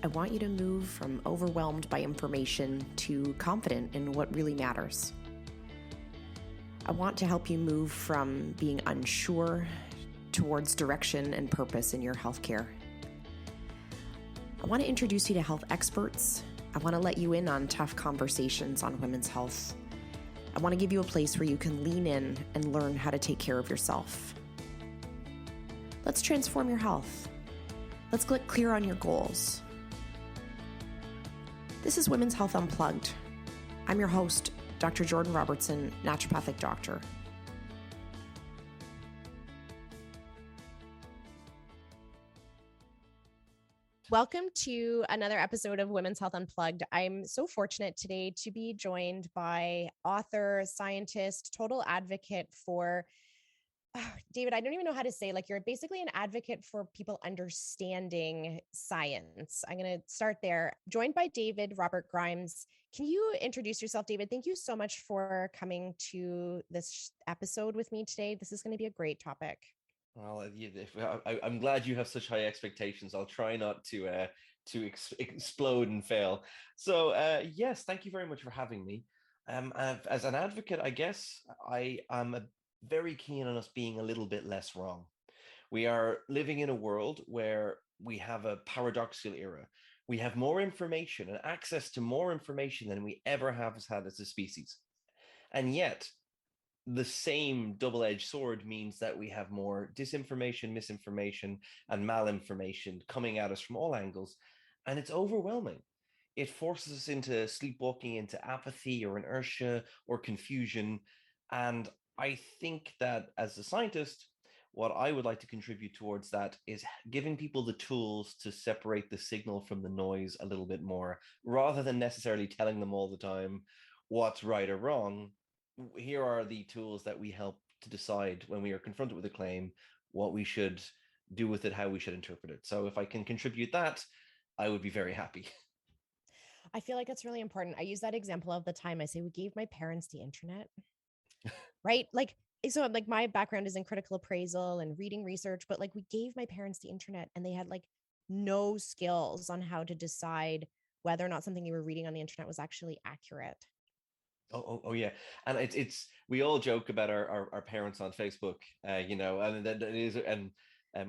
I want you to move from overwhelmed by information to confident in what really matters. I want to help you move from being unsure towards direction and purpose in your healthcare. I want to introduce you to health experts. I want to let you in on tough conversations on women's health. I want to give you a place where you can lean in and learn how to take care of yourself. Let's transform your health. Let's get clear on your goals. This is Women's Health Unplugged. I'm your host, Dr. Jordan Robertson, naturopathic doctor. Welcome to another episode of Women's Health Unplugged. I'm so fortunate today to be joined by author, scientist, total advocate for David, I don't even know how to say, you're basically an advocate for people understanding science. I'm going to start there. Joined by David Robert Grimes. Can you introduce yourself, David? Thank you so much for coming to this episode with me today. This is going to be a great topic. Well, I'm glad you have such high expectations. I'll try not to explode and fail. So, yes, thank you very much for having me. As an advocate, I guess I am very keen on us being a little bit less wrong. We are living in a world where we have a paradoxical era. We have more information and access to more information than we ever have had as a species. And yet, the same double-edged sword means that we have more disinformation, misinformation, and malinformation coming at us from all angles. And it's overwhelming. It forces us into sleepwalking, into apathy or inertia or confusion. And I think that as a scientist, what I would like to contribute towards that is giving people the tools to separate the signal from the noise a little bit more, rather than necessarily telling them all the time what's right or wrong. Here are the tools that we help to decide when we are confronted with a claim, what we should do with it, how we should interpret it. So if I can contribute that, I would be very happy. I feel like it's really important. I use that example of the time I say we gave my parents the internet, right? So my background is in critical appraisal and reading research, but we gave my parents the internet and they had no skills on how to decide whether or not something you were reading on the internet was actually accurate. Oh yeah, and it's we all joke about our parents on Facebook, and that it is, and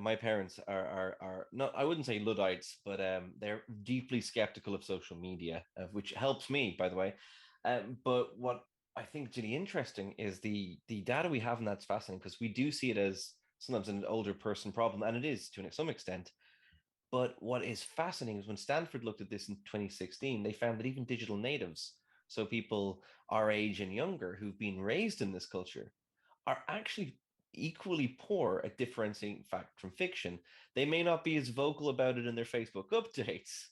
my parents are not, I wouldn't say Luddites, but they're deeply skeptical of social media, which helps me, by the way. But what I think is really interesting is the data we have, and that's fascinating because we do see it as sometimes an older person problem, and it is to some extent. But what is fascinating is when Stanford looked at this in 2016, they found that even digital natives, so people our age and younger who've been raised in this culture, are actually equally poor at differentiating fact from fiction. They may not be as vocal about it in their Facebook updates,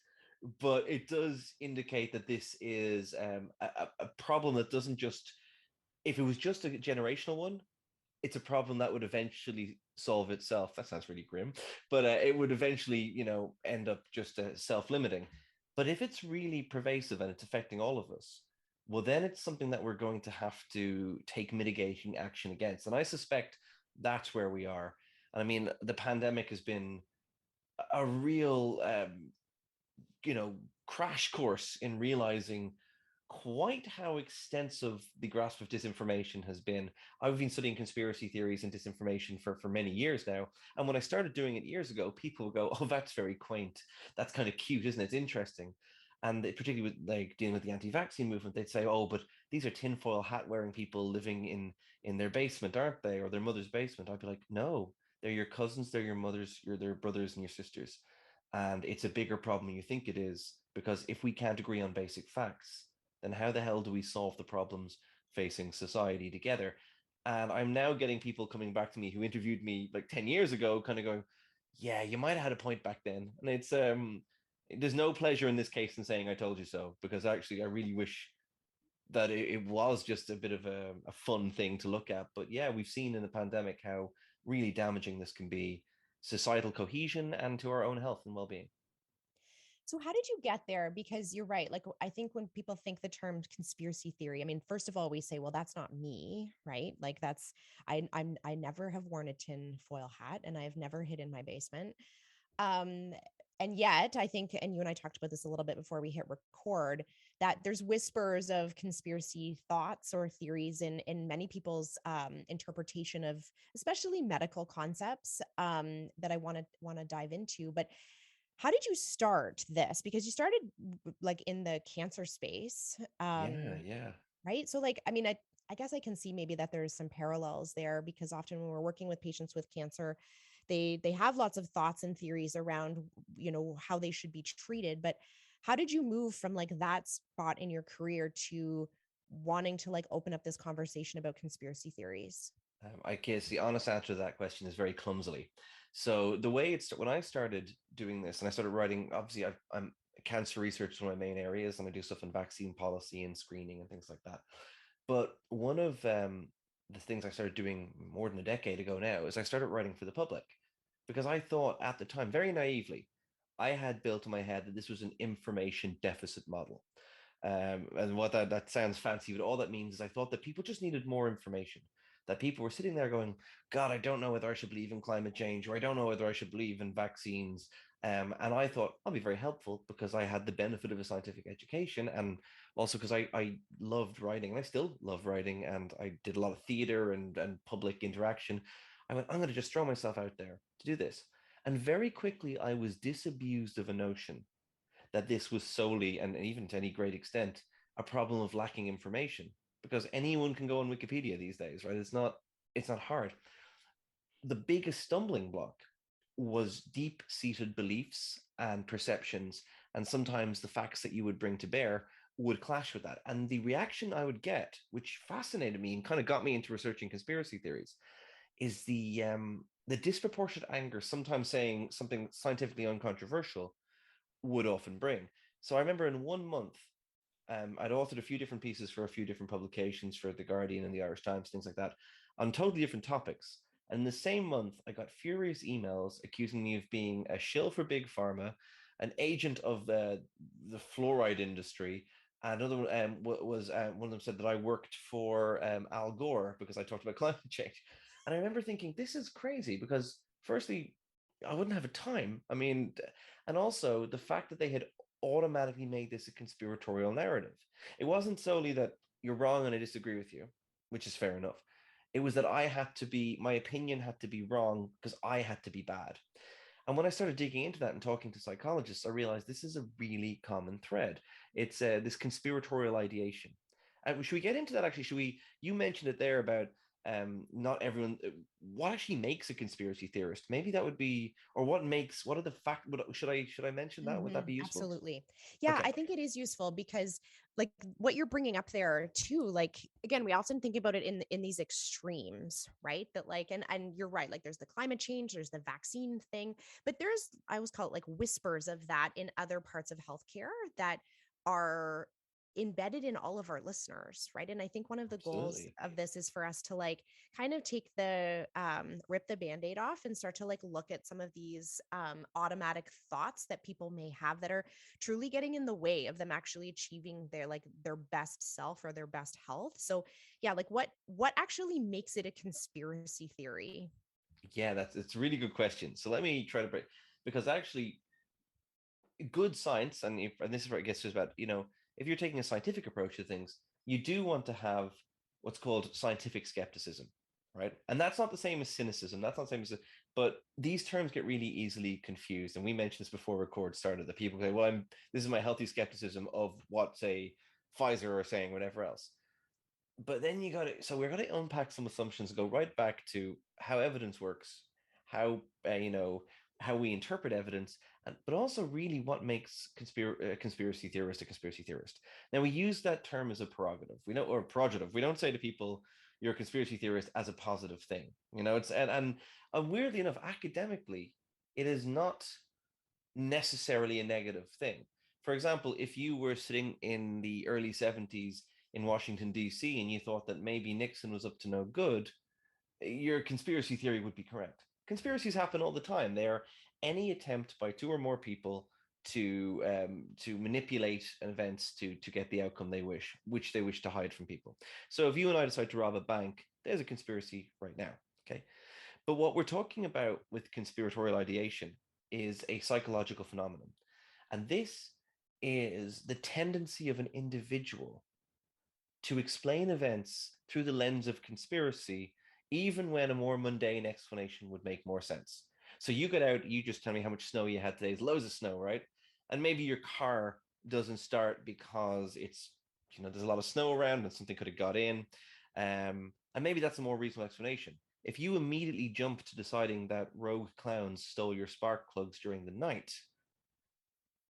but it does indicate that this is a problem that doesn't just, if it was just a generational one, it's a problem that would eventually solve itself. That sounds really grim, but it would eventually, end up just self-limiting. But if it's really pervasive and it's affecting all of us, well, then it's something that we're going to have to take mitigating action against. And I suspect that's where we are. And I mean, the pandemic has been a real, crash course in realizing quite how extensive the grasp of disinformation has been. I've been studying conspiracy theories and disinformation for many years now. And when I started doing it years ago, people would go, oh, that's very quaint. That's kind of cute, isn't it? It's interesting. And particularly with dealing with the anti-vaccine movement, they'd say, oh, but these are tinfoil hat wearing people living in their basement, aren't they? Or their mother's basement. I'd be like, no, they're your cousins, they're your mothers, their brothers and your sisters. And it's a bigger problem than you think it is, because if we can't agree on basic facts, then how the hell do we solve the problems facing society together? And I'm now getting people coming back to me who interviewed me 10 years ago, kind of going, yeah, you might have had a point back then. And it's there's no pleasure in this case in saying I told you so, because actually I really wish that it was just a bit of a fun thing to look at. But yeah, we've seen in the pandemic how really damaging this can be societal cohesion and to our own health and well-being. So how did you get there? Because you're right. I think when people think the term conspiracy theory, I mean, first of all, we say, well, that's not me, right? I never have worn a tin foil hat and I've never hid in my basement. and yet I think, and you and I talked about this a little bit before we hit record, that there's whispers of conspiracy thoughts or theories in many people's interpretation of especially medical concepts, that I want to dive into. But how did you start this? Because you started like in the cancer space, Yeah, yeah. right? So like, I mean, I guess I can see maybe that there's some parallels there, because often when we're working with patients with cancer, they have lots of thoughts and theories around, how they should be treated. But how did you move from like that spot in your career to wanting to like open up this conversation about conspiracy theories? I guess the honest answer to that question is very clumsily. So the way it's when I started doing this and I started writing, obviously I'm cancer research is one of my main areas, and I do stuff in vaccine policy and screening and things like that. But one of the things I started doing more than a decade ago now is I started writing for the public, because I thought at the time, very naively, I had built in my head that this was an information deficit model. And what that sounds fancy, but all that means is I thought that people just needed more information. That people were sitting there going, God, I don't know whether I should believe in climate change, or I don't know whether I should believe in vaccines. And I thought I'll be very helpful because I had the benefit of a scientific education, and also because I loved writing and I still love writing, and I did a lot of theater and public interaction. I went, I'm going to just throw myself out there to do this. And very quickly, I was disabused of a notion that this was solely, and even to any great extent, a problem of lacking information, because anyone can go on Wikipedia these days, right? It's not hard. The biggest stumbling block was deep-seated beliefs and perceptions, and sometimes the facts that you would bring to bear would clash with that. And the reaction I would get, which fascinated me and kind of got me into researching conspiracy theories, is the disproportionate anger sometimes saying something scientifically uncontroversial would often bring. So I remember in 1 month, I'd authored a few different pieces for a few different publications for The Guardian and the Irish Times, things like that, on totally different topics. And in the same month, I got furious emails accusing me of being a shill for big pharma, an agent of the fluoride industry. Another one was one of them said that I worked for Al Gore because I talked about climate change. And I remember thinking, this is crazy because, firstly, I wouldn't have a time. I mean, and also the fact that they had automatically made this a conspiratorial narrative. It wasn't solely that you're wrong and I disagree with you, which is fair enough. It was that my opinion had to be wrong because I had to be bad. And when I started digging into that and talking to psychologists, I realized this is a really common thread. It's this conspiratorial ideation. Should we get into that actually? Should we? You mentioned it there about not everyone. What actually makes a conspiracy theorist? Maybe that would be, or what are the fact? Should I mention that? Would that be useful? Absolutely. Yeah, Okay. I think it is useful because like what you're bringing up there too, like again, we often think about it in these extremes, right? That like, and you're right, like there's the climate change, there's the vaccine thing, but there's, I always call it like whispers of that in other parts of healthcare that are embedded in all of our listeners, right? And I think one of the goals Absolutely. of this is for us to like kind of take the rip the band-aid off and start to like look at some of these automatic thoughts that people may have that are truly getting in the way of them actually achieving their best self or their best health. So yeah, like what actually makes it a conspiracy theory? Yeah, it's a really good question. So let me try to break, because actually good science, and this is where it gets to, is about, if you're taking a scientific approach to things, you do want to have what's called scientific skepticism, right? And that's not the same as cynicism. That's not the same as, but these terms get really easily confused. And we mentioned this before record started, that people say, well, this is my healthy skepticism of what, say, Pfizer are saying, whatever else. But then we're going to unpack some assumptions and go right back to how evidence works, how how we interpret evidence, but also really what makes conspiracy theorist a conspiracy theorist. Now, we use that term as a prerogative, or prerogative. We don't say to people you're a conspiracy theorist as a positive thing. It's and weirdly enough, academically, it is not necessarily a negative thing. For example, if you were sitting in the early 70s in Washington, D.C., and you thought that maybe Nixon was up to no good, your conspiracy theory would be correct. Conspiracies happen all the time. They are any attempt by two or more people to manipulate events to get the outcome which they wish to hide from people. So if you and I decide to rob a bank, there's a conspiracy right now. Okay. But what we're talking about with conspiratorial ideation is a psychological phenomenon. And this is the tendency of an individual to explain events through the lens of conspiracy, even when a more mundane explanation would make more sense. So you get out, you just tell me how much snow you had today. It's loads of snow, right? And maybe your car doesn't start because there's a lot of snow around and something could have got in. And maybe that's a more reasonable explanation. If you immediately jump to deciding that rogue clowns stole your spark plugs during the night,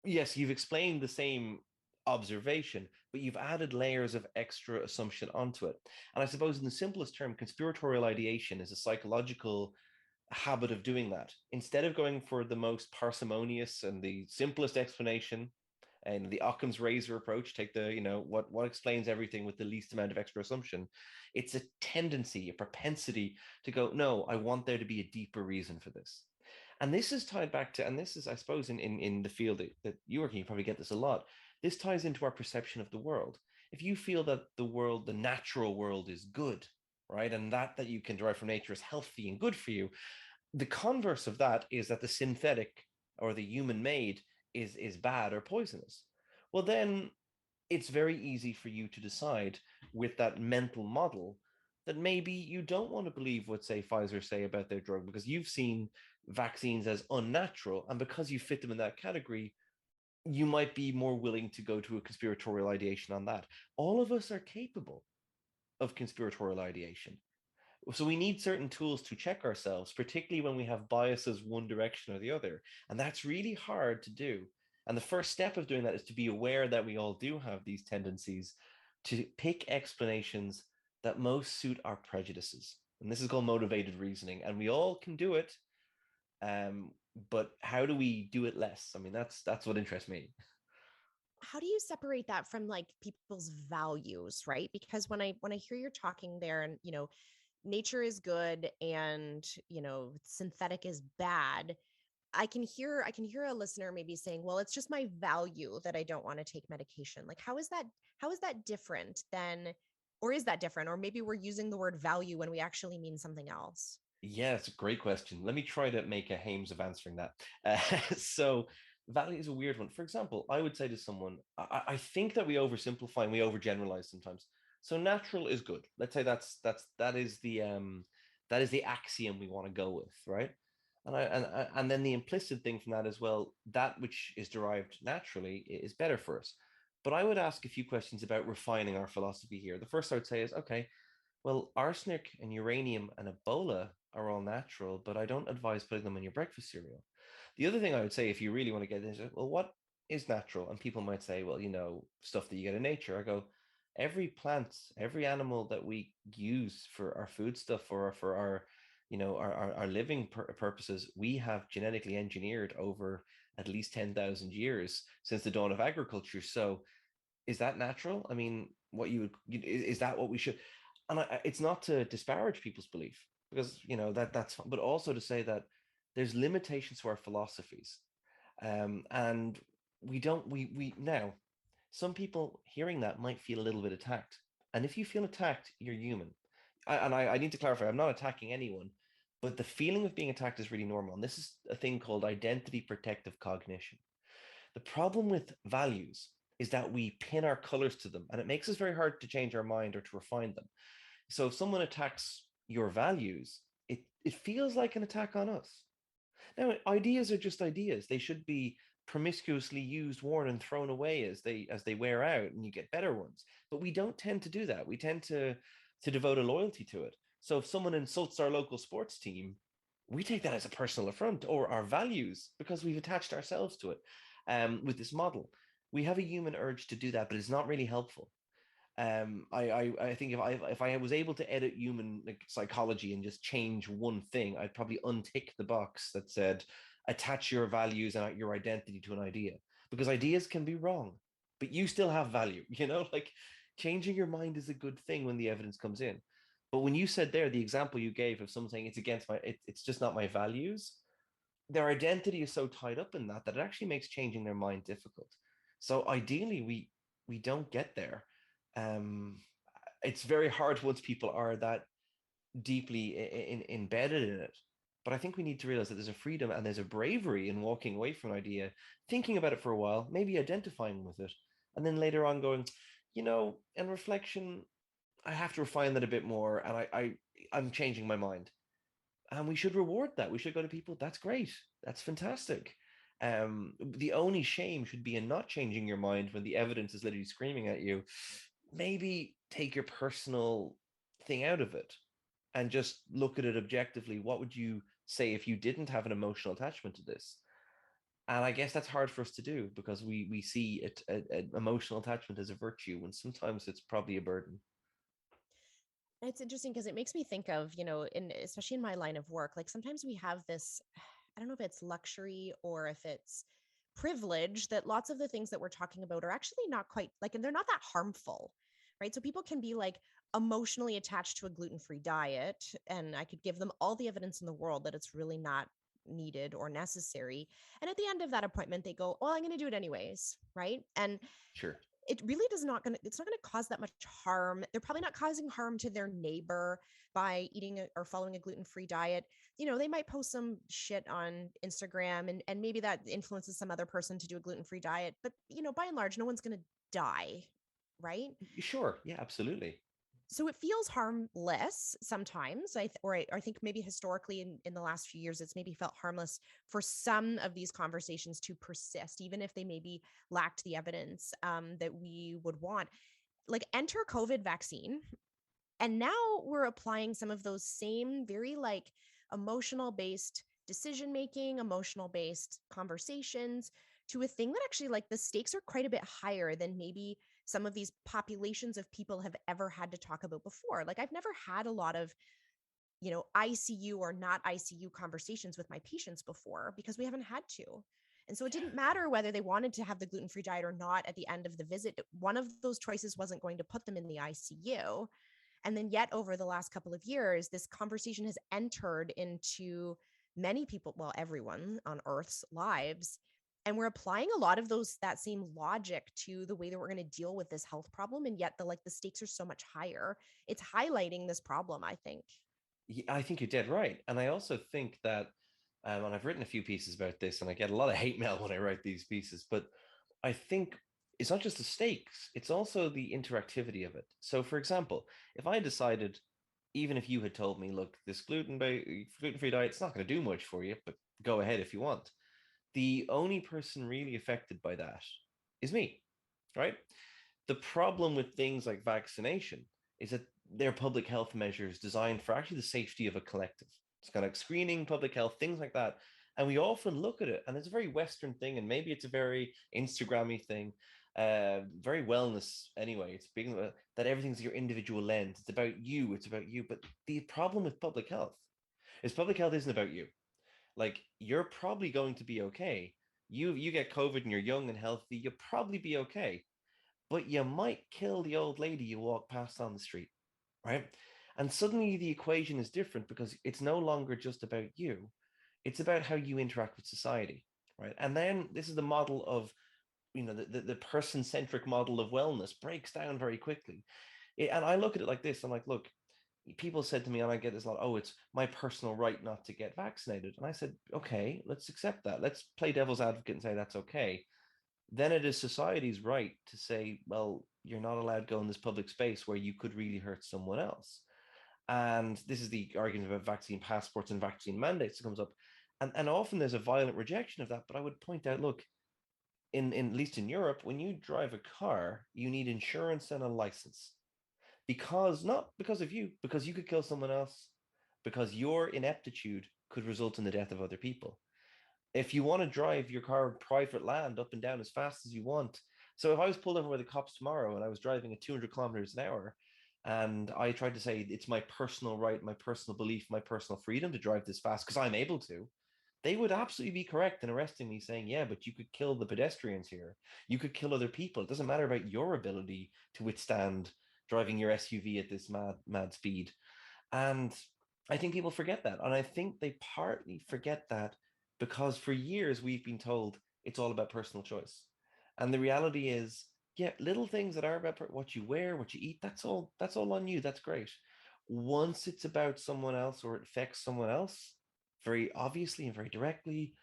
yes, you've explained the same observation, but you've added layers of extra assumption onto it. And I suppose, in the simplest term, conspiratorial ideation is a psychological habit of doing that. Instead of going for the most parsimonious and the simplest explanation, and the Occam's razor approach, take the, what explains everything with the least amount of extra assumption. It's a tendency, a propensity to go, no, I want there to be a deeper reason for this. And this is tied back to, and this is, I suppose, in the field that you work in, you probably get this a lot. This ties into our perception of the world. If you feel that the world, the natural world, is good, right, and that you can derive from nature is healthy and good for you, the converse of that is that the synthetic or the human made is bad or poisonous. Well, then it's very easy for you to decide with that mental model that maybe you don't want to believe what, say, Pfizer say about their drug because you've seen vaccines as unnatural, and because you fit them in that category, you might be more willing to go to a conspiratorial ideation on that. All of us are capable of conspiratorial ideation. So we need certain tools to check ourselves, particularly when we have biases one direction or the other. And that's really hard to do. And the first step of doing that is to be aware that we all do have these tendencies to pick explanations that most suit our prejudices. And this is called motivated reasoning. And we all can do it. Um, but how do we do it less? I mean, that's what interests me. How do you separate that from like people's values, right? Because when I hear you're talking there and nature is good and synthetic is bad, I can hear a listener maybe saying, well, it's just my value that I don't want to take medication. Like how is that different than, or is that different, or maybe we're using the word value when we actually mean something else? Yeah, it's a great question. Let me try to make a Hames of answering that. So, value is a weird one. For example, I would say to someone, I think that we oversimplify and we overgeneralize sometimes. So, natural is good. Let's say that is the axiom we want to go with, right? And then the implicit thing from that as well, that which is derived naturally is better for us. But I would ask a few questions about refining our philosophy here. The first I would say is, okay, well, arsenic and uranium and Ebola are all natural, but I don't advise putting them in your breakfast cereal. The other thing I would say, if you really want to get into, well, what is natural? And people might say, well, stuff that you get in nature. I go, every plant, every animal that we use for our food stuff or for our, our living purposes, we have genetically engineered over at least 10,000 years since the dawn of agriculture. So is that natural? I mean, what you would is that what we should? And it's not to disparage people's belief because that's, but also to say that there's limitations to our philosophies, and we don't we now some people hearing that might feel a little bit attacked, and if you feel attacked, you're human. I need to clarify, I'm not attacking anyone, but the feeling of being attacked is really normal, and this is a thing called identity protective cognition. The problem with values is that we pin our colors to them, and it makes us very hard to change our mind or to refine them. So if someone attacks your values, it feels like an attack on us. Now, ideas are just ideas. They should be promiscuously used, worn, and thrown away as they wear out, and you get better ones. But we don't tend to do that. We tend to devote a loyalty to it. So if someone insults our local sports team, we take that as a personal affront or our values because we've attached ourselves to it. With this model, we have a human urge to do that, but it's not really helpful. I think if I was able to edit human like psychology and just change one thing, I'd probably untick the box that said attach your values and your identity to an idea, because ideas can be wrong, but you still have value. Like changing your mind is a good thing when the evidence comes in. But when you said there, the example you gave of someone saying it's against it's just not my values, their identity is so tied up in that it actually makes changing their mind difficult. So ideally, we don't get there. Um, it's very hard once people are that deeply embedded in it. But I think we need to realize that there's a freedom and there's a bravery in walking away from an idea, thinking about it for a while, maybe identifying with it, and then later on going, in reflection, I have to refine that a bit more, and I'm changing my mind. And we should reward that. We should go to people. That's great. That's fantastic. The only shame should be in not changing your mind when the evidence is literally screaming at you. Maybe take your personal thing out of it and just look at it objectively. What would you say if you didn't have an emotional attachment to this? And I guess that's hard for us to do because we see it emotional attachment as a virtue when sometimes it's probably a burden. It's interesting because it makes me think of, in especially in my line of work, like sometimes we have this, I don't know if it's luxury or if it's privilege that lots of the things that we're talking about are actually not quite like, and they're not that harmful, right? So people can be like emotionally attached to a gluten-free diet, and I could give them all the evidence in the world that it's really not needed or necessary. And at the end of that appointment, they go, well, I'm going to do it anyways, right? And Sure. it really does not gonna it's not gonna cause that much harm. They're probably not causing harm to their neighbor by eating or following a gluten-free diet. They might post some shit on Instagram, and maybe that influences some other person to do a gluten-free diet. But by and large, no one's gonna die, right? Sure. Yeah, absolutely. So it feels harmless sometimes. I think maybe historically in the last few years, it's maybe felt harmless for some of these conversations to persist, even if they maybe lacked the evidence that we would want. Like enter COVID vaccine. And now we're applying some of those same very like emotional based decision making, emotional based conversations to a thing that actually like the stakes are quite a bit higher than maybe some of these populations of people have ever had to talk about before. Like I've never had a lot of ICU or not ICU conversations with my patients before because we haven't had to. And so it didn't matter whether they wanted to have the gluten-free diet or not at the end of the visit. One of those choices wasn't going to put them in the ICU. And then yet over the last couple of years, this conversation has entered into many people, well, everyone on Earth's lives. And we're applying a lot of that same logic to the way that we're going to deal with this health problem. And yet the stakes are so much higher. It's highlighting this problem, I think. Yeah, I think you're dead right. And I also think that, and I've written a few pieces about this, and I get a lot of hate mail when I write these pieces, but I think it's not just the stakes, it's also the interactivity of it. So, for example, if I decided, even if you had told me, look, this gluten-free diet, it's not going to do much for you, but go ahead if you want. The only person really affected by that is me, right? The problem with things like vaccination is that they're public health measures designed for actually the safety of a collective. It's kind of like screening, public health, things like that. And we often look at it, and it's a very Western thing, and maybe it's a very Instagrammy thing, very wellness anyway. It's being that everything's your individual lens. It's about you. It's about you. But the problem with public health is public health isn't about you. Like you're probably going to be okay. You get COVID and you're young and healthy, you'll probably be okay, but you might kill the old lady you walk past on the street, right? And suddenly the equation is different because it's no longer just about you, it's about how you interact with society, right? And then this is the model of, the person centric model of wellness breaks down very quickly. And I look at it like this, I'm like, look, people said to me, and I get this a lot, oh, it's my personal right not to get vaccinated. And I said, okay, let's accept that. Let's play devil's advocate and say that's okay. Then it is society's right to say, well, you're not allowed to go in this public space where you could really hurt someone else. And this is the argument about vaccine passports and vaccine mandates that comes up. And often there's a violent rejection of that. But I would point out, look, in at least in Europe, when you drive a car, you need insurance and a license. Because not because of you, because you could kill someone else, because your ineptitude could result in the death of other people. If you want to drive your car on private land up and down as fast as you want. So if I was pulled over by the cops tomorrow and I was driving at 200 kilometers an hour and I tried to say it's my personal right, my personal belief, my personal freedom to drive this fast because I'm able to, they would absolutely be correct in arresting me saying, yeah, but you could kill the pedestrians here. You could kill other people. It doesn't matter about your ability to withstand driving your SUV at this mad speed. And I think people forget that. And I think they partly forget that because for years we've been told it's all about personal choice. And the reality is, yeah, little things that are about what you wear, what you eat, that's all on you. That's great. Once it's about someone else or it affects someone else, very obviously and very directly,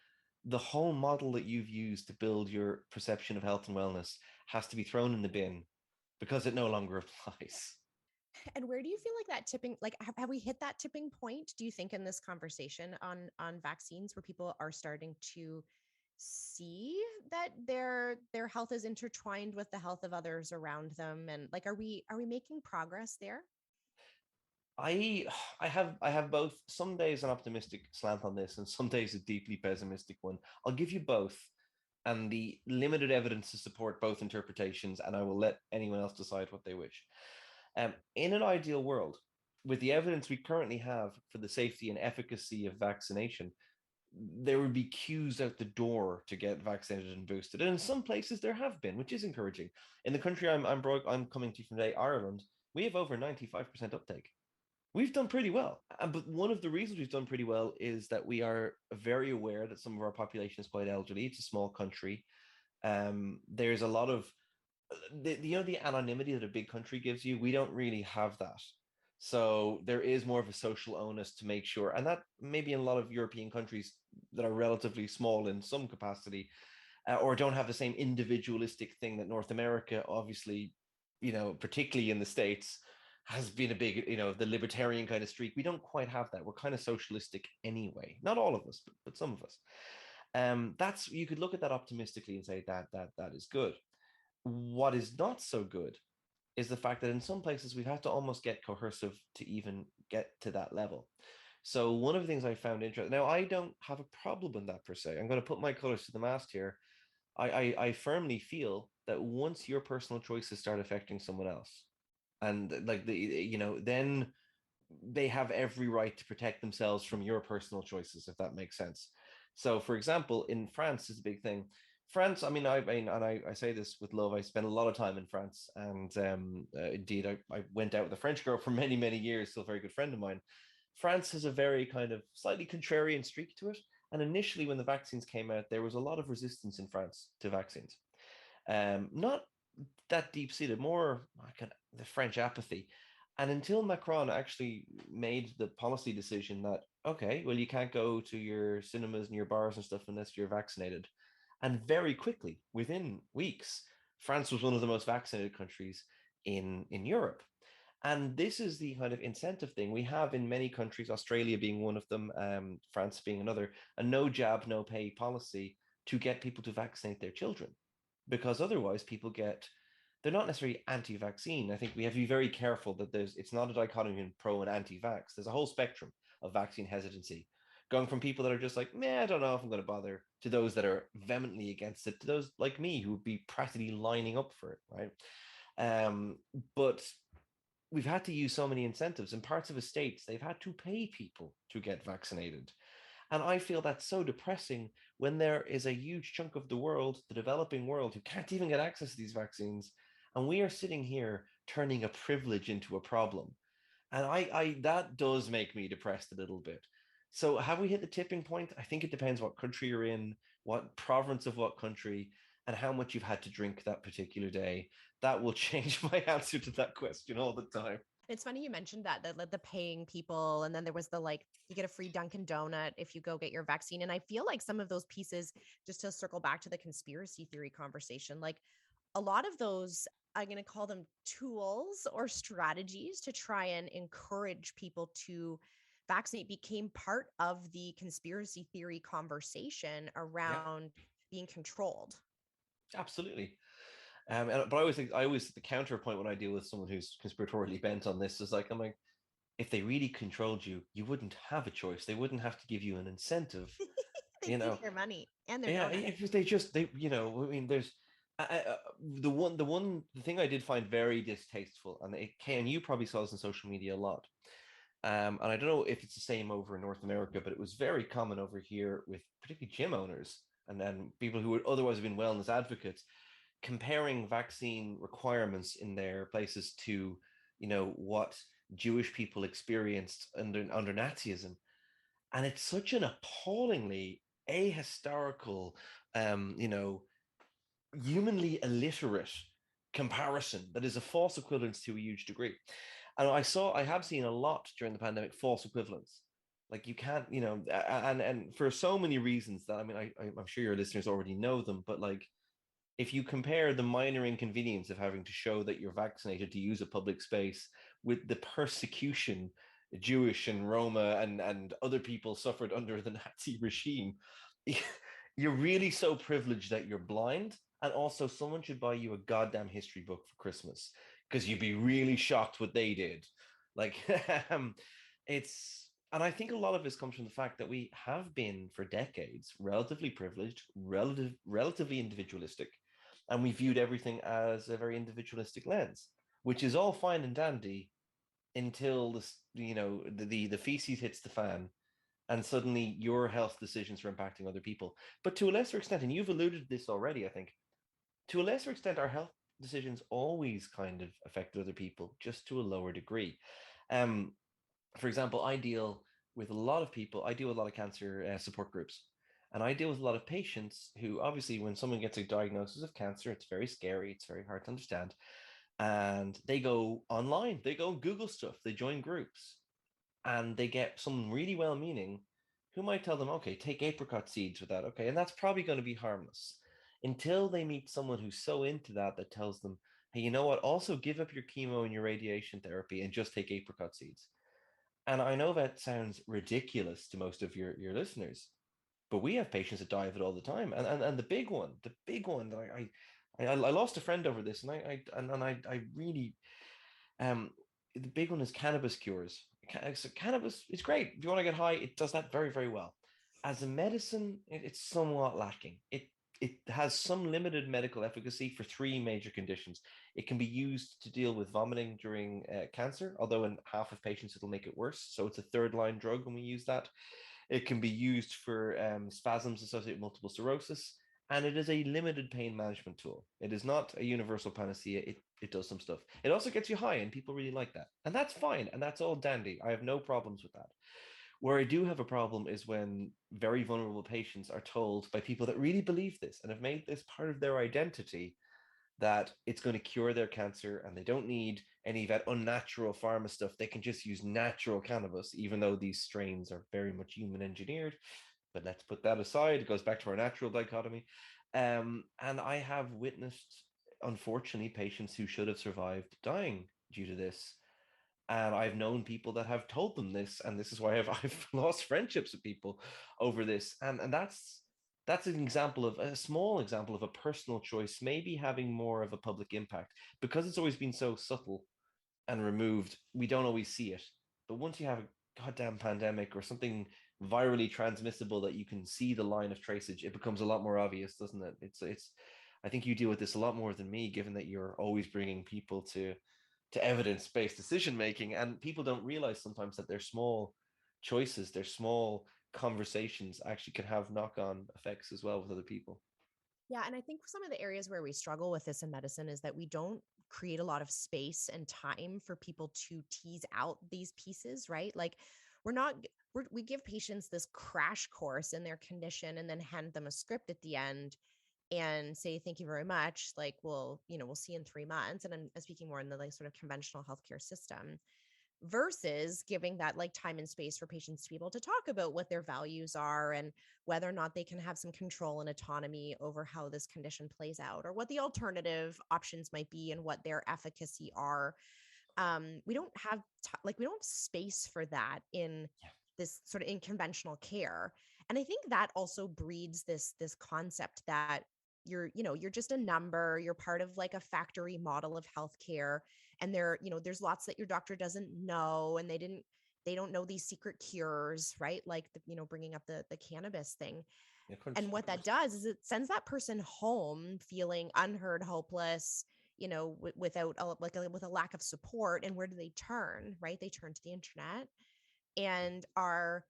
the whole model that you've used to build your perception of health and wellness has to be thrown in the bin because it no longer applies. And where do you feel like that tipping, like have we hit that tipping point, do you think, in this conversation on vaccines, where people are starting to see that their health is intertwined with the health of others around them? And like, are we making progress there? I I have both some days an optimistic slant on this and some days a deeply pessimistic one. I'll give you both and the limited evidence to support both interpretations, and I will let anyone else decide what they wish. In an ideal world, with the evidence we currently have for the safety and efficacy of vaccination, there would be queues out the door to get vaccinated and boosted. And in some places there have been, which is encouraging. In the country I'm coming to from today, Ireland, we have over 95% uptake. We've done pretty well. But one of the reasons we've done pretty well is that we are very aware that some of our population is quite elderly. It's a small country. There's a lot of the anonymity that a big country gives you. We don't really have that. So there is more of a social onus to make sure, and that maybe in a lot of European countries that are relatively small in some capacity, or don't have the same individualistic thing that North America, obviously, particularly in the States, has been a big, the libertarian kind of streak. We don't quite have that. We're kind of socialistic anyway. Not all of us, but some of us. That's you could look at that optimistically and say that is good. What is not so good is the fact that in some places we've had to almost get coercive to even get to that level. So one of the things I found interesting. Now I don't have a problem with that per se. I'm going to put my colors to the mast here. I firmly feel that once your personal choices start affecting someone else, and like then they have every right to protect themselves from your personal choices, if that makes sense. So, for example, in France is a big thing. France, I say this with love. I spent a lot of time in France, and indeed, I went out with a French girl for many, many years. Still a very good friend of mine. France has a very kind of slightly contrarian streak to it. And initially, when the vaccines came out, there was a lot of resistance in France to vaccines. Not that deep seated, more like the French apathy. And until Macron actually made the policy decision that, okay, well, you can't go to your cinemas and your bars and stuff unless you're vaccinated. And very quickly, within weeks, France was one of the most vaccinated countries in Europe. And this is the kind of incentive thing we have in many countries, Australia being one of them, France being another, a no jab, no pay policy to get people to vaccinate their children. Because otherwise, people get they're not necessarily anti-vaccine. I think we have to be very careful that it's not a dichotomy in pro and anti-vax. There's a whole spectrum of vaccine hesitancy, going from people that are just like, meh, I don't know if I'm going to bother, to those that are vehemently against it, to those like me who would be practically lining up for it, right? Um, but we've had to use so many incentives in parts of the states. They've had to pay people to get vaccinated. And I feel that's so depressing when there is a huge chunk of the world, the developing world, who can't even get access to these vaccines. And we are sitting here turning a privilege into a problem. And I that does make me depressed a little bit. So have we hit the tipping point? I think it depends what country you're in, what province of what country, and how much you've had to drink that particular day. That will change my answer to that question all the time. It's funny you mentioned that the paying people, and then there was the like you get a free Dunkin' Donut if you go get your vaccine. And I feel like some of those pieces, just to circle back to the conspiracy theory conversation, like a lot of those, I'm going to call them tools or strategies to try and encourage people to vaccinate, became part of the conspiracy theory conversation Yeah, around being controlled. absolutely. But I always the counterpoint when I deal with someone who's conspiratorially bent on this is like I'm like, if they really controlled you, you wouldn't have a choice. They wouldn't have to give you an incentive. They You take know, your money and their yeah. donuts. If they, I mean, there's the thing I did find very distasteful, and you probably saw this on social media a lot. And I don't know if it's the same over in North America, but it was very common over here with particularly gym owners and then people who would otherwise have been wellness advocates comparing vaccine requirements in their places to, what Jewish people experienced under Nazism. And it's such an appallingly ahistorical, humanly illiterate comparison that is a false equivalence to a huge degree. And I have seen a lot during the pandemic false equivalence. Like you can't, and for so many reasons that, I mean, I'm sure your listeners already know them, but like if you compare the minor inconvenience of having to show that you're vaccinated to use a public space with the persecution Jewish and Roma and other people suffered under the Nazi regime, you're really so privileged that you're blind. And also, someone should buy you a goddamn history book for Christmas because you'd be really shocked what they did. Like, and I think a lot of this comes from the fact that we have been for decades relatively privileged, relatively individualistic, and we viewed everything as a very individualistic lens, which is all fine and dandy until the feces hits the fan, and suddenly your health decisions are impacting other people. But to a lesser extent, and you've alluded to this already, I think, to a lesser extent, our health decisions always kind of affect other people, just to a lower degree. Um, for example, I deal with a lot of people. I deal with a lot of cancer support groups, and I deal with a lot of patients who, obviously, when someone gets a diagnosis of cancer, it's very scary. It's very hard to understand, and they go online. They go Google stuff. They join groups, and they get someone really well-meaning who might tell them, "Okay, take apricot seeds with that." Okay, and that's probably going to be harmless until they meet someone who's so into that that tells them, "Hey, you know what? Also give up your chemo and your radiation therapy and just take apricot seeds." And I know that sounds ridiculous to most of your listeners, but we have patients that die of it all the time. And the big one that I lost a friend over this, and I really the big one is cannabis cures. So cannabis is great. If you want to get high, it does that very, very well. As a medicine, it's somewhat lacking. It has some limited medical efficacy for three major conditions. It can be used to deal with vomiting during cancer, although in half of patients it'll make it worse. So it's a third line drug when we use that. It can be used for spasms associated with multiple sclerosis, and it is a limited pain management tool. It is not a universal panacea. It does some stuff. It also gets you high, and people really like that, and that's fine, and that's all dandy. I have no problems with that. Where I do have a problem is when very vulnerable patients are told by people that really believe this and have made this part of their identity that it's going to cure their cancer and they don't need any of that unnatural pharma stuff. They can just use natural cannabis, even though these strains are very much human engineered. But let's put that aside. It goes back to our natural dichotomy. And I have witnessed, unfortunately, patients who should have survived dying due to this. And I've known people that have told them this, and this is why I've lost friendships with people over this. And that's an example of a small example of a personal choice, maybe having more of a public impact. Because it's always been so subtle and removed, we don't always see it. But once you have a goddamn pandemic or something virally transmissible that you can see the line of traceage, it becomes a lot more obvious, doesn't it? It's I think you deal with this a lot more than me, given that you're always bringing people to evidence-based decision making, and people don't realize sometimes that their small choices, their small conversations actually can have knock-on effects as well with other people. Yeah. And I think some of the areas where we struggle with this in medicine is that we don't create a lot of space and time for people to tease out these pieces, right? Like we're not, we give patients this crash course in their condition and then hand them a script at the end and say, thank you very much. Like, we'll see in 3 months. And I'm speaking more in the like sort of conventional healthcare system versus giving that like time and space for patients to be able to talk about what their values are and whether or not they can have some control and autonomy over how this condition plays out or what the alternative options might be and what their efficacy are. We don't have we don't have space for that in this sort of in conventional care. And I think that also breeds this concept that you're just a number, you're part of like a factory model of healthcare, and there's lots that your doctor doesn't know, and they don't know these secret cures, right? Like bringing up the cannabis thing. Yeah, And what that does is it sends that person home feeling unheard, hopeless, without with a lack of support. And where do they turn? Right? They turn to the internet and are,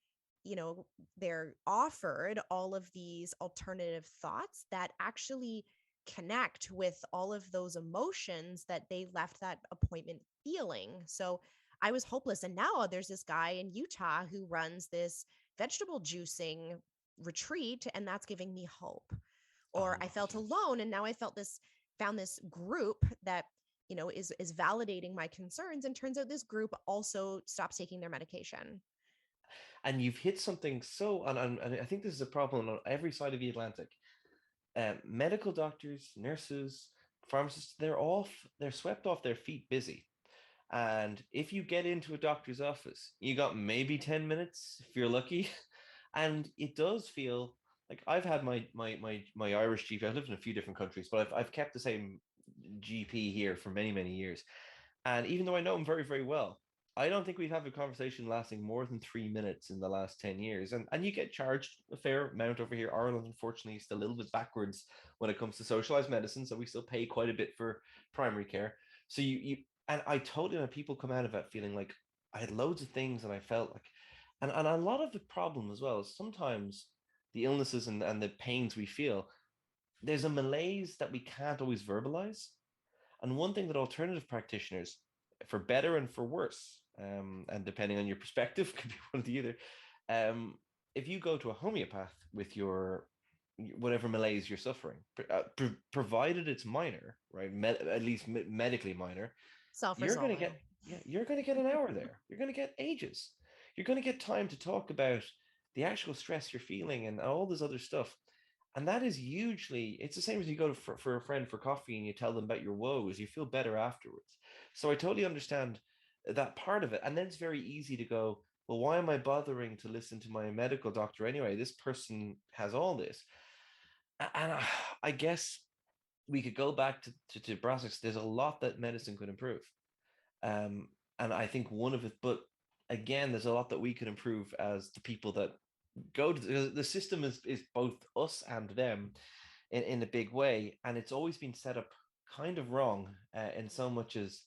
they're offered all of these alternative thoughts that actually connect with all of those emotions that they left that appointment feeling. So I was hopeless. And now there's this guy in Utah who runs this vegetable juicing retreat, and that's giving me hope. Or I Oh, felt yes. alone, and now I found this group that is validating my concerns, and turns out this group also stops taking their medication. And you've hit something so, and I think this is a problem on every side of the Atlantic. Medical doctors, nurses, pharmacists, they're swept off their feet busy. And if you get into a doctor's office, you got maybe 10 minutes if you're lucky. And it does feel like I've had my Irish GP. I've lived in a few different countries, but I've kept the same GP here for many, many years. And even though I know him very, very well, I don't think we've had a conversation lasting more than 3 minutes in the last 10 years. And you get charged a fair amount over here. Ireland, unfortunately, is still a little bit backwards when it comes to socialized medicine. So we still pay quite a bit for primary care. So and I totally know people come out of it feeling like I had loads of things and I felt like, and a lot of the problem as well is sometimes the illnesses and the pains we feel, there's a malaise that we can't always verbalize. And one thing that alternative practitioners, for better and for worse, and depending on your perspective, could be one of the either. Um, if you go to a homeopath with your whatever malaise you're suffering, provided it's minor, right? At least medically minor, you're going to Self-resolving. get yeah, you're going to get an hour there. You're going to get ages. You're going to get time to talk about the actual stress you're feeling and all this other stuff. And that is hugely, it's the same as you go to for a friend for coffee and you tell them about your woes, you feel better afterwards. So I totally understand that part of it. And then it's very easy to go, well, why am I bothering to listen to my medical doctor anyway? This person has all this. And I guess we could go back to Brassics. There's a lot that medicine could improve. And I think one of it, but again, there's a lot that we could improve as the people that go to the system is both us and them in a big way, and it's always been set up kind of wrong in so much as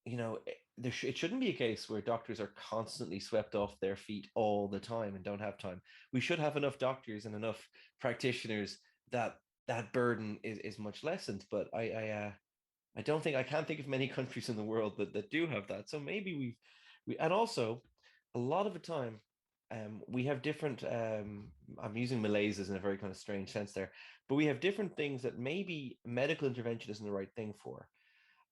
it shouldn't be a case where doctors are constantly swept off their feet all the time and don't have time. We should have enough doctors and enough practitioners that that burden is much lessened. But I don't think I can't think of many countries in the world that do have that. So maybe we and also a lot of the time we have different I'm using malaises in a very kind of strange sense there, but we have different things that maybe medical intervention isn't the right thing for.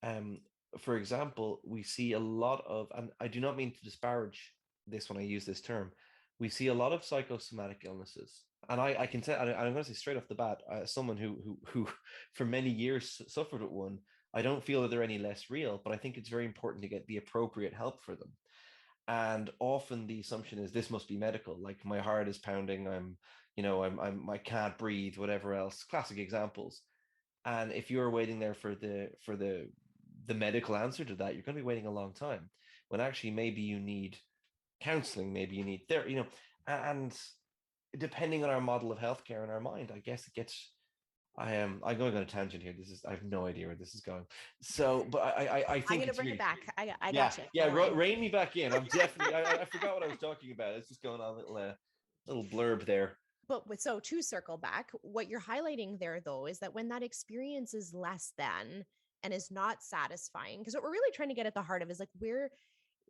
Um, for example, we see a lot of, and I do not mean to disparage this when I use this term, we see a lot of psychosomatic illnesses. And I can say, and I'm going to say straight off the bat, someone who for many years suffered with one, I don't feel that they're any less real, but I think it's very important to get the appropriate help for them. And often the assumption is this must be medical, like my heart is pounding, I can't breathe, whatever else, classic examples. And if you're waiting there for the medical answer to that, you're going to be waiting a long time. When actually maybe you need counseling, maybe you need therapy, and depending on our model of healthcare in our mind, I guess it gets. I'm going on a tangent here. I have no idea where this is going. So, but I I'm think gonna it's bring it really back. I yeah, got you. yeah. Hold on. Rein me back in. I'm definitely. I forgot what I was talking about. It's just going on a little blurb there. But so to circle back, what you're highlighting there though is that when that experience is less than and is not satisfying, because what we're really trying to get at the heart of is like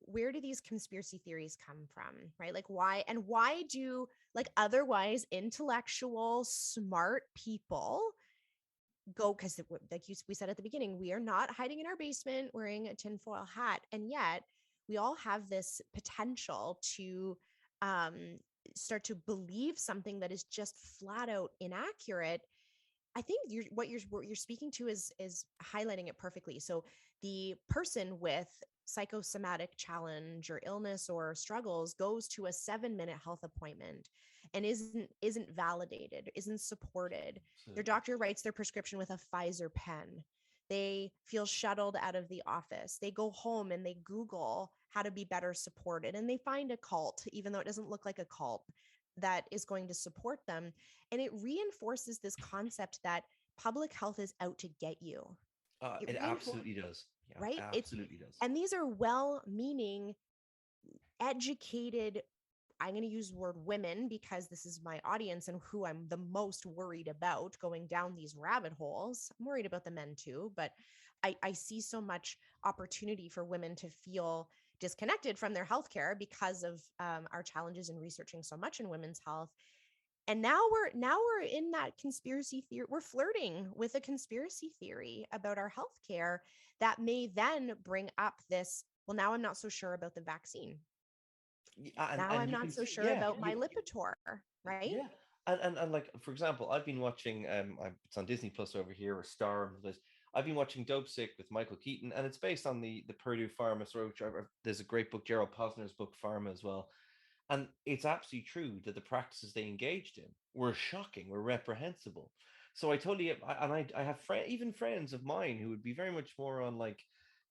where do these conspiracy theories come from, right? Like why do like otherwise intellectual smart people go, because like we said at the beginning, we are not hiding in our basement wearing a tinfoil hat, and yet we all have this potential to um, start to believe something that is just flat out inaccurate. I think what you're speaking to is highlighting it perfectly. So the person with psychosomatic challenge or illness or struggles goes to a 7-minute health appointment and isn't validated, isn't supported. Their Absolutely. doctor writes their prescription with a Pfizer pen. They feel shuttled out of the office. They go home and they Google how to be better supported, and they find a cult, even though it doesn't look like a cult, that is going to support them. And it reinforces this concept that public health is out to get you. It It reinforces, absolutely does. Yeah, right? It's, absolutely does. and these are well-meaning, educated, I'm going to use the word women because this is my audience and who I'm the most worried about going down these rabbit holes. I'm worried about the men too, but I see so much opportunity for women to feel disconnected from their healthcare because of our challenges in researching so much in women's health. And now we're in that conspiracy theory. We're flirting with a conspiracy theory about our healthcare that may then bring up this. Well, now I'm not so sure about the vaccine. Now and I'm you not can so see, sure yeah, about my Lipitor, right? yeah, and like for example, I've been watching it's on Disney Plus over here or Star. I've been watching Dope Sick with Michael Keaton, and it's based on the Purdue Pharma. So there's a great book, Gerald Posner's book Pharma as well, and it's absolutely true that the practices they engaged in were shocking, were reprehensible. So I totally, I have even friends of mine who would be very much more on like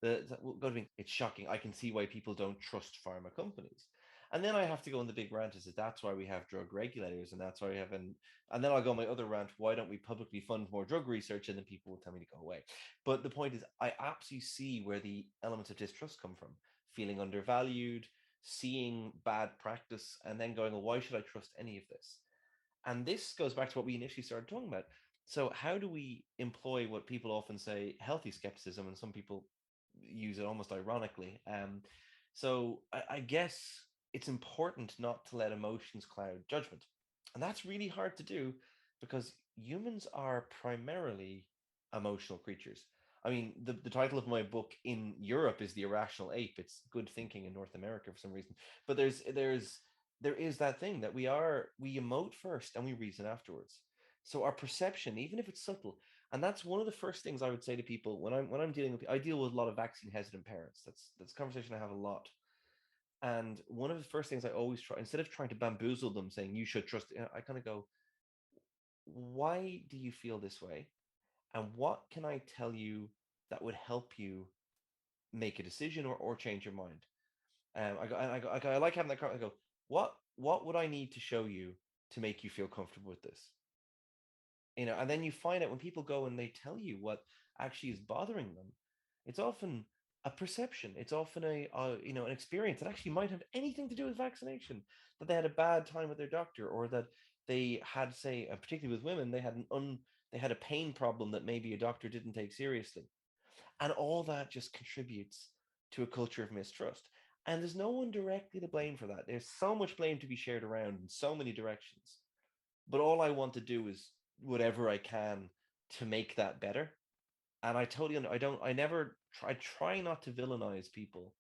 well, God, I mean, it's shocking. I can see why people don't trust pharma companies. And then I have to go on the big rant is that that's why we have drug regulators and that's why we have and then I'll go on my other rant, why don't we publicly fund more drug research? And then people will tell me to go away. But the point is I absolutely see where the elements of distrust come from. Feeling undervalued, seeing bad practice, and then going, well, why should I trust any of this? And this goes back to what we initially started talking about. So, how do we employ what people often say healthy skepticism, and some people use it almost ironically? I guess it's important not to let emotions cloud judgment. And that's really hard to do because humans are primarily emotional creatures. I mean, the title of my book in Europe is The Irrational Ape. It's good thinking in North America for some reason. But there is that thing that we emote first and we reason afterwards. So our perception, even if it's subtle, and that's one of the first things I would say to people when I'm dealing with I deal with a lot of vaccine hesitant parents. That's a conversation I have a lot. And one of the first things I always try, instead of trying to bamboozle them saying you should trust, I kind of go, why do you feel this way? And what can I tell you that would help you make a decision or change your mind? I like having that. I go, what would I need to show you to make you feel comfortable with this? And then you find out when people go and they tell you what actually is bothering them, it's often a perception. It's often an experience that actually might have anything to do with vaccination. That they had a bad time with their doctor, or that they had, say, particularly with women, they had a pain problem that maybe a doctor didn't take seriously, and all that just contributes to a culture of mistrust. And there's no one directly to blame for that. There's so much blame to be shared around in so many directions. But all I want to do is whatever I can to make that better. And I never try not to villainize people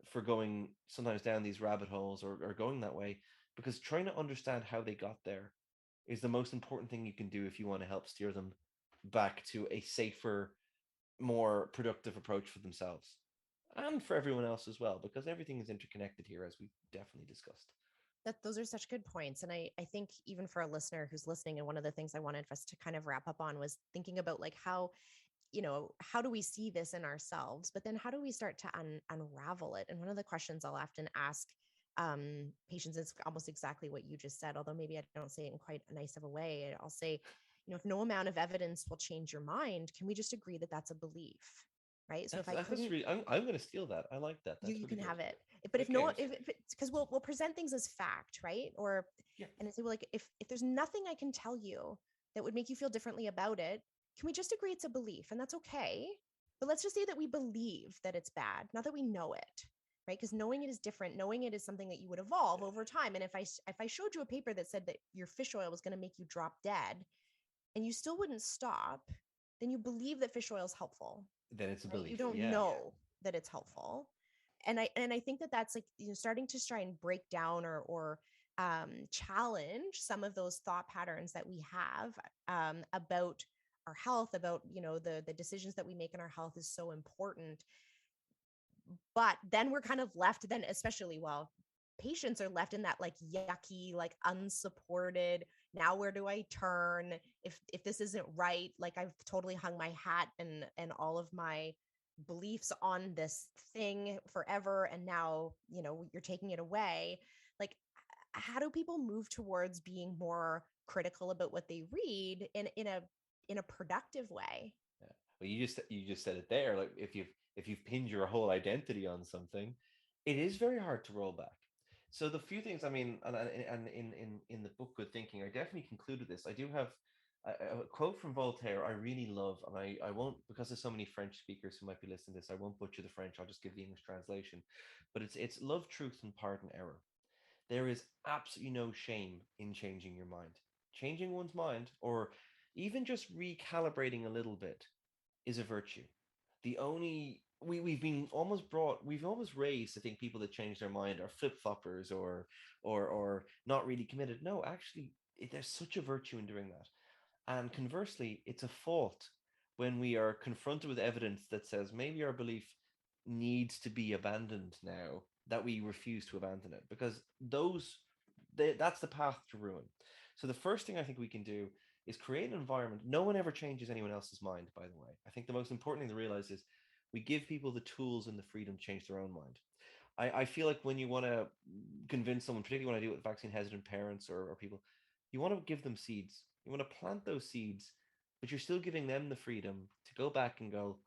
for going sometimes down these rabbit holes or going that way, because trying to understand how they got there is the most important thing you can do if you want to help steer them back to a safer, more productive approach for themselves and for everyone else as well, because everything is interconnected here, as we definitely discussed. That those are such good points. And I think even for a listener who's listening, and one of the things I wanted us to kind of wrap up on was thinking about like how, how do we see this in ourselves, but then how do we start to unravel it? And one of the questions I'll often ask patients is almost exactly what you just said, although maybe I don't say it in quite a nice of a way. I'll say, if no amount of evidence will change your mind, can we just agree that that's a belief? Right. So if I That's couldn't, really, I'm going to steal that. I like that. That's you really can good. have it. But if no, Okay. if because we'll present things as fact, right? Or Yeah. and I say, well, like if there's nothing I can tell you that would make you feel differently about it, can we just agree it's a belief? And that's okay. But let's just say that we believe that it's bad, not that we know it, right? Because knowing it is different. Knowing it is something that you would evolve over time. And if I showed you a paper that said that your fish oil was going to make you drop dead, and you still wouldn't stop, then you believe that fish oil is helpful, Then it's a right? You belief. don't Yeah. know that it's helpful. And I think that that's like, starting to try and break down or challenge some of those thought patterns that we have about our health, about the decisions that we make in our health is so important. But then we're kind of left then, especially while patients are left in that like yucky, like unsupported, now where do I turn if this isn't right? Like I've totally hung my hat and all of my beliefs on this thing forever, and now you're taking it away. Like, how do people move towards being more critical about what they read in a productive way? Yeah. Well, you just said it there. Like if you've pinned your whole identity on something, it is very hard to roll back. So the few things, I mean, and in the book Good Thinking, I definitely concluded this. I do have a quote from Voltaire I really love, and I won't, because there's so many French speakers who might be listening to this, I won't butcher the French. I'll just give the English translation. But it's love, truth, and pardon error. There is absolutely no shame in changing your mind. Changing one's mind, or even just recalibrating a little bit, is a virtue. The only we've almost raised, I think, people that change their mind are flip-floppers or not really committed. No, actually, there's such a virtue in doing that. And conversely, it's a fault when we are confronted with evidence that says maybe our belief needs to be abandoned now, that we refuse to abandon it, because that's the path to ruin. So the first thing I think we can do is create an environment. No one ever changes anyone else's mind, by the way. I think the most important thing to realize is we give people the tools and the freedom to change their own mind. I feel like when you want to convince someone, particularly when I deal with vaccine hesitant parents or people, you want to give them seeds. You want to plant those seeds, but you're still giving them the freedom to go back and go,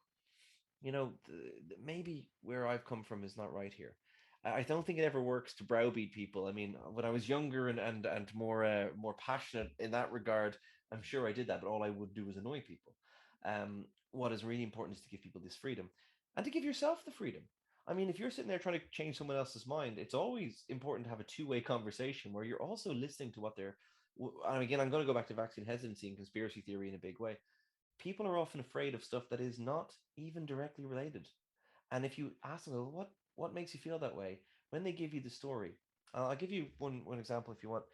maybe where I've come from is not right here. I don't think it ever works to browbeat people. I mean, when I was younger and more passionate in that regard, I'm sure I did that, but all I would do was annoy people. What is really important is to give people this freedom and to give yourself the freedom. I mean, if you're sitting there trying to change someone else's mind, it's always important to have a two-way conversation where you're also listening to what they're. And again, I'm going to go back to vaccine hesitancy and conspiracy theory in a big way. People are often afraid of stuff that is not even directly related. And if you ask them, "Well, what makes you feel that way?" When they give you the story, I'll give you one example if you want.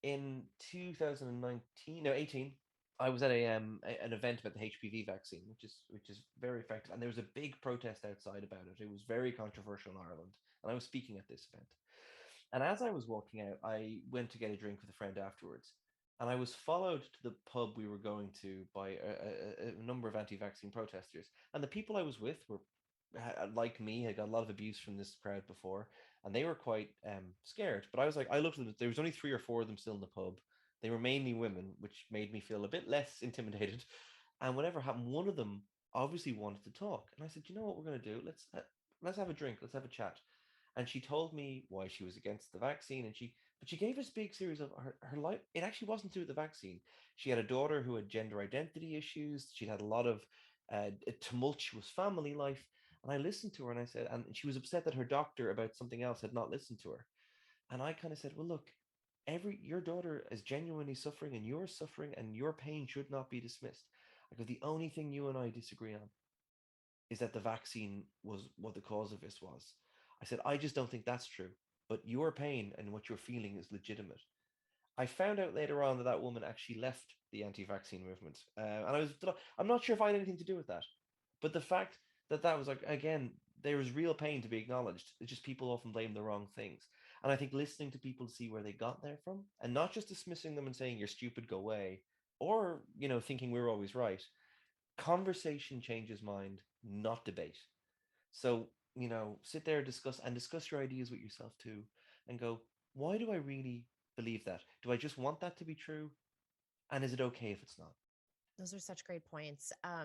In 2019, no 18, I was at an event about the HPV vaccine, which is very effective, and there was a big protest outside about it. It was very controversial in Ireland, and I was speaking at this event. And as I was walking out, I went to get a drink with a friend afterwards. And I was followed to the pub we were going to by a number of anti vaccine protesters. And the people I was with were, like me, had got a lot of abuse from this crowd before. And they were quite scared. But I was like, I looked at them, there was only three or four of them still in the pub. They were mainly women, which made me feel a bit less intimidated. And whatever happened, one of them obviously wanted to talk. And I said, you know what we're going to do? Let's have a drink. Let's have a chat. And she told me why she was against the vaccine, but she gave us big series of her life. It actually wasn't to do with the vaccine. She had a daughter who had gender identity issues. She'd had a lot of a tumultuous family life. And I listened to her and I said, and she was upset that her doctor about something else had not listened to her. And I kind of said, well, look, your daughter is genuinely suffering and you're suffering and your pain should not be dismissed. I go, the only thing you and I disagree on is that the vaccine was what the cause of this was. I said, I just don't think that's true. But your pain and what you're feeling is legitimate. I found out later on that that woman actually left the anti-vaccine movement, and I'm not sure if I had anything to do with that. But the fact that that was like again, there was real pain to be acknowledged. It's just people often blame the wrong things, and I think listening to people to see where they got there from, and not just dismissing them and saying you're stupid, go away, or thinking we're always right. Conversation changes mind, not debate. So, sit there, discuss your ideas with yourself too, and go, why do I really believe that? Do I just want that to be true? And is it okay if it's not? Those are such great points. I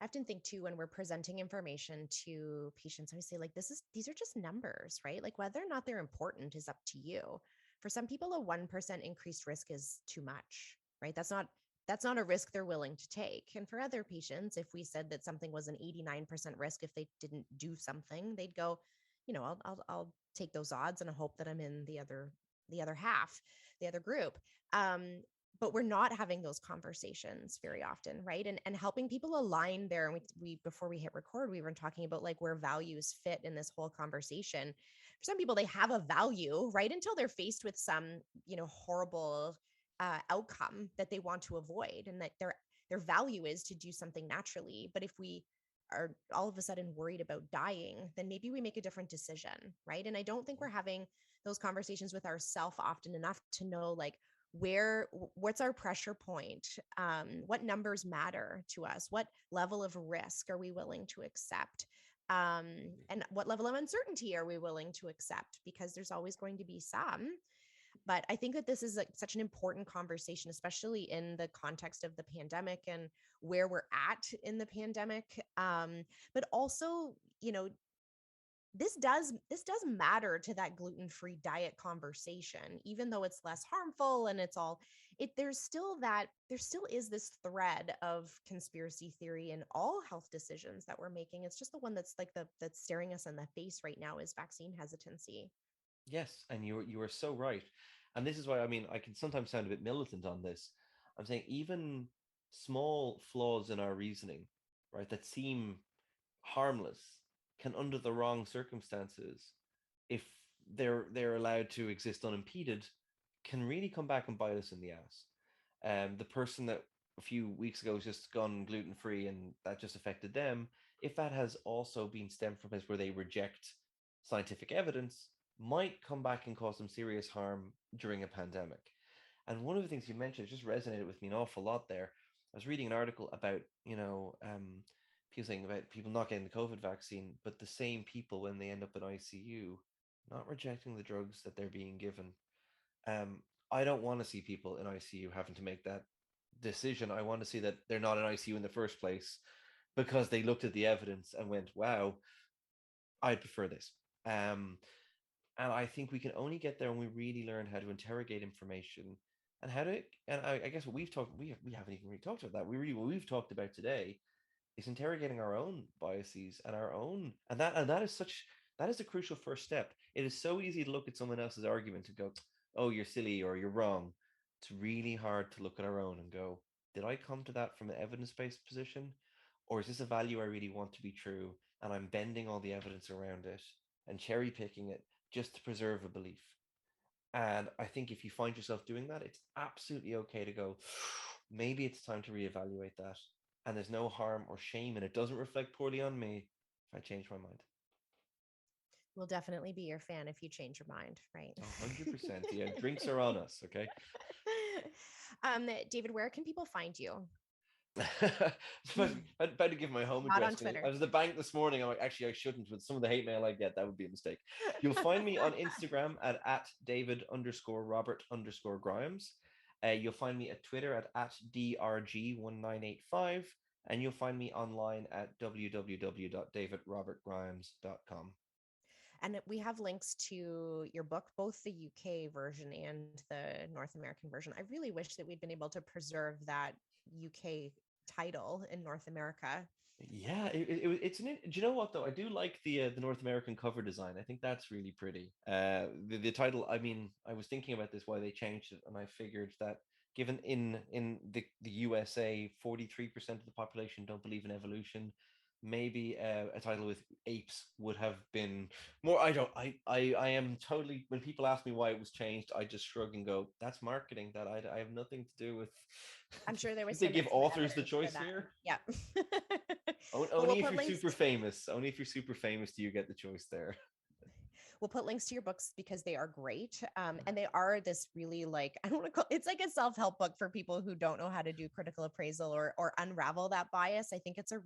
often think too, when we're presenting information to patients, I always say like, these are just numbers, right? Like whether or not they're important is up to you. For some people, a 1% increased risk is too much, right? That's not a risk they're willing to take. And for other patients, if we said that something was an 89% risk, if they didn't do something, they'd go, I'll take those odds and I hope that I'm in the other half, the other group. But we're not having those conversations very often, right? And helping people align there. And we before we hit record, we were talking about like where values fit in this whole conversation. For some people, they have a value right until they're faced with some, horrible outcome that they want to avoid, and that their value is to do something naturally. But if we are all of a sudden worried about dying, then maybe we make a different decision, right? And I don't think we're having those conversations with ourselves often enough to know like what's our pressure point, what numbers matter to us, what level of risk are we willing to accept, and what level of uncertainty are we willing to accept, because there's always going to be some. But I think that this is like such an important conversation, especially in the context of the pandemic and where we're at in the pandemic. But also, this does matter to that gluten-free diet conversation, even though it's less harmful and there still is this thread of conspiracy theory in all health decisions that we're making. It's just the one that's like that's staring us in the face right now is vaccine hesitancy. Yes, and you are so right. And this is why, I mean, I can sometimes sound a bit militant on this. I'm saying even small flaws in our reasoning, right, that seem harmless, can, under the wrong circumstances, if they're allowed to exist unimpeded, can really come back and bite us in the ass. The person that a few weeks ago has just gone gluten free and that just affected them, if that has also been stemmed from a place where they reject scientific evidence, might come back and cause them serious harm during a pandemic. And one of the things you mentioned just resonated with me an awful lot there. I was reading an article about, people saying about people not getting the COVID vaccine, but the same people when they end up in ICU, not rejecting the drugs that they're being given. Um, I don't want to see people in ICU having to make that decision. I want to see that they're not in ICU in the first place because they looked at the evidence and went, wow, I'd prefer this. And I think we can only get there when we really learn how to interrogate information and how to, and I guess what we haven't even really talked about that. What we've talked about today is interrogating our own biases and our own, that is a crucial first step. It is so easy to look at someone else's argument and go, oh, you're silly or you're wrong. It's really hard to look at our own and go, did I come to that from an evidence-based position? Or is this a value I really want to be true? And I'm bending all the evidence around it and cherry picking it just to preserve a belief. And I think if you find yourself doing that, it's absolutely okay to go, maybe it's time to reevaluate that. And there's no harm or shame, and it doesn't reflect poorly on me if I change my mind. We'll definitely be your fan if you change your mind, right? 100%. Yeah, drinks are on us, okay? David, where can people find you? I'm about to give my home Not on address. Twitter. I was at the bank this morning. I'm like, actually, I shouldn't. With some of the hate mail I get, that would be a mistake. You'll find me on Instagram at David_Robert_Grimes. You'll find me at Twitter at DRG1985. And you'll find me online at www.davidrobertgrimes.com. And we have links to your book, both the UK version and the North American version. I really wish that we'd been able to preserve that UK title in North America. Yeah, it's do you know what though? I do like the North American cover design. I think that's really pretty. The title. I mean, I was thinking about this why they changed it, and I figured that given in the USA, 43% of the population don't believe in evolution. Maybe a title with apes would have been more. I don't. I am totally. When people ask me why it was changed, I just shrug and go, "That's marketing. That I have nothing to do with." I'm sure there was. They give authors the choice here. Yeah. Only if you're super famous. Only if you're super famous do you get the choice there. We'll put links to your books because they are great. And they are this really I don't want to call it's like a self-help book for people who don't know how to do critical appraisal or unravel that bias. I think they're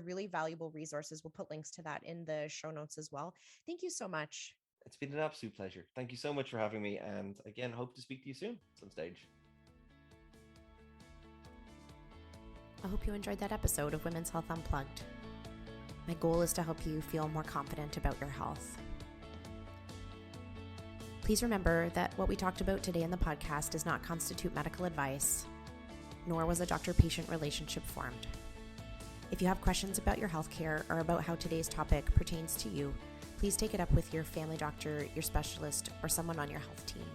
really valuable resources. We'll put links to that in the show notes as well. Thank you so much. It's been an absolute pleasure. Thank you so much for having me. And again, hope to speak to you soon at some stage. I hope you enjoyed that episode of Women's Health Unplugged. My goal is to help you feel more confident about your health. Please remember that what we talked about today in the podcast does not constitute medical advice, nor was a doctor-patient relationship formed. If you have questions about your healthcare or about how today's topic pertains to you, please take it up with your family doctor, your specialist, or someone on your health team.